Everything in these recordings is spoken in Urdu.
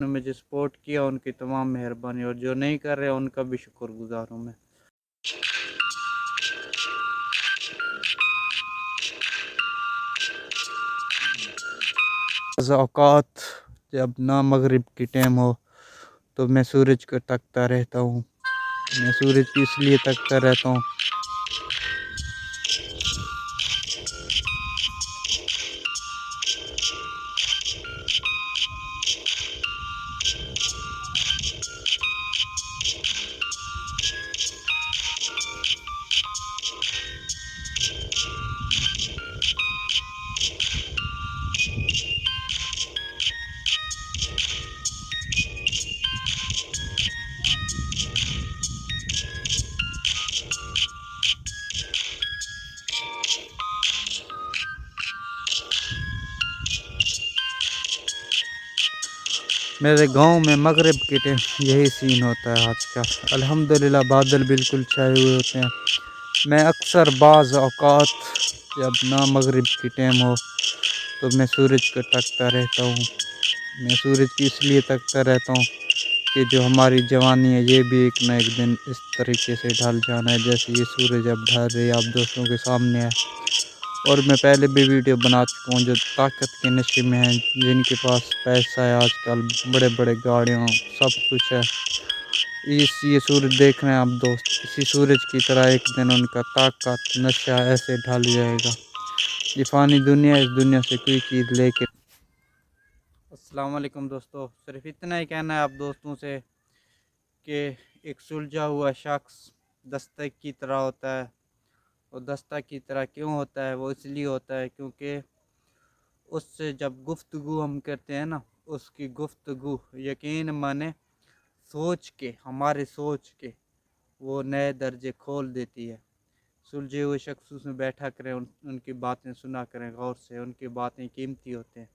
نے مجھے سپورٹ کیا ان کی تمام مہربانی، اور جو نہیں کر رہے ان کا بھی شکر گزار ہوں میں۔ بعض اوقات جب نا مغرب کی ٹائم ہو تو میں سورج کو تکتا رہتا ہوں۔ میں سورج کو اس لیے تکتا رہتا ہوں میرے گاؤں میں مغرب کے ٹائم یہی سین ہوتا ہے آج کل۔ الحمدللہ بادل بالکل چھائے ہوئے ہوتے ہیں۔ میں اکثر بعض اوقات جب نا مغرب کی ٹائم ہو تو میں سورج کو تکتا رہتا ہوں۔ میں سورج کی اس لیے تکتا رہتا ہوں کہ جو ہماری جوانی ہے یہ بھی ایک نہ ایک دن اس طریقے سے ڈھل جانا ہے جیسے یہ سورج اب ڈھل رہی ہے آپ دوستوں کے سامنے ہے۔ اور میں پہلے بھی ویڈیو بنا چکا ہوں جو طاقت کے نشے میں ہیں، جن کے پاس پیسہ ہے، آج کل بڑے بڑے گاڑیاں سب کچھ ہے، یہ سورج دیکھ رہے ہیں آپ دوست، اسی سورج کی طرح ایک دن ان کا طاقت نشہ ایسے ڈھل جائے گا۔ یہ فانی دنیا، اس دنیا سے کوئی چیز لے کے۔ السلام علیکم دوستو، صرف اتنا ہی کہنا ہے آپ دوستوں سے کہ ایک سلجھا ہوا شخص دستک کی طرح ہوتا ہے، اور دستک کی طرح کیوں ہوتا ہے؟ وہ اس لیے ہوتا ہے کیونکہ اس سے جب گفتگو ہم کرتے ہیں نا، اس کی گفتگو یقین مانے سوچ کے، ہمارے سوچ کے وہ نئے درجے کھول دیتی ہے۔ سلجھے ہوئے شخص اس میں بیٹھا کریں، ان کی باتیں سنا کریں غور سے، ان کی باتیں قیمتی ہوتے ہیں۔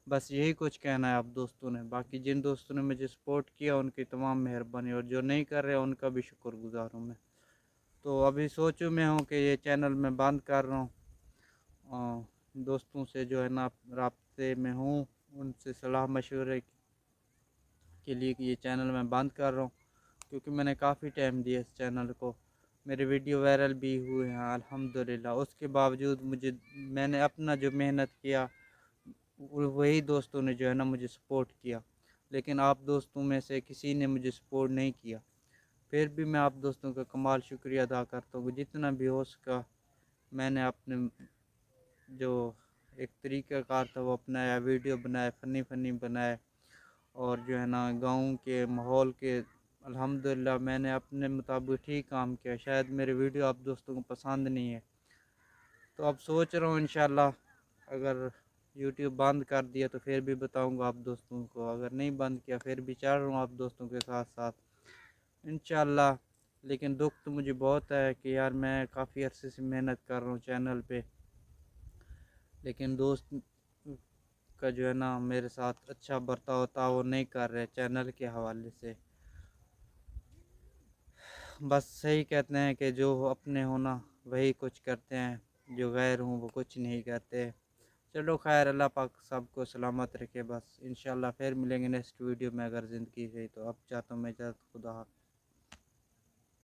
بس یہی کچھ کہنا ہے آپ دوستوں نے۔ باقی جن دوستوں نے مجھے سپورٹ کیا ان کی تمام مہربانی، اور جو نہیں کر رہے ان کا بھی شکر گزار ہوں میں۔ تو ابھی سوچوں میں ہوں کہ یہ چینل میں بند کر رہا ہوں، دوستوں سے جو ہے نا رابطے میں ہوں، ان سے صلاح مشورے کے لیے کہ یہ چینل میں بند کر رہا ہوں، کیونکہ میں نے کافی ٹائم دیا اس چینل کو، میرے ویڈیو وائرل بھی ہوئے ہیں الحمدللہ۔ اس کے باوجود میں نے اپنا جو محنت کیا، وہی دوستوں نے جو ہے نا مجھے سپورٹ کیا، لیکن آپ دوستوں میں سے کسی نے مجھے سپورٹ نہیں کیا۔ پھر بھی میں آپ دوستوں کا کمال شکریہ ادا کرتا ہوں کہ جتنا بھی ہو سکا میں نے اپنے جو ایک طریقہ کار تھا وہ اپنایا، ویڈیو بنائے، فنی بنائے، اور جو ہے نا گاؤں کے ماحول کے الحمدللہ میں نے اپنے مطابق ٹھیک کام کیا۔ شاید میرے ویڈیو آپ دوستوں کو پسند نہیں ہے، تو اب سوچ رہا ہوں انشاءاللہ اگر یوٹیوب بند کر دیا تو پھر بھی بتاؤں گا آپ دوستوں کو، اگر نہیں بند کیا پھر بھی چل رہا ہوں آپ دوستوں کے ساتھ ساتھ انشاءاللہ۔ لیکن دکھ تو مجھے بہت ہے کہ یار میں کافی عرصے سے محنت کر رہا ہوں چینل پہ، لیکن دوست کا جو ہے نا میرے ساتھ اچھا برتاؤ ہوتا وہ نہیں کر رہے چینل کے حوالے سے۔ بس صحیح کہتے ہیں کہ جو اپنے ہونا وہی کچھ کرتے ہیں، جو غیر ہوں وہ کچھ نہیں کرتے۔ چلو خیر، اللہ پاک سب کو سلامت رکھے۔ بس انشاءاللہ پھر ملیں گے نیکسٹ ویڈیو میں اگر زندگی ہے تو۔ اب چاہتا ہوں میں اجازت، خدا حافظ۔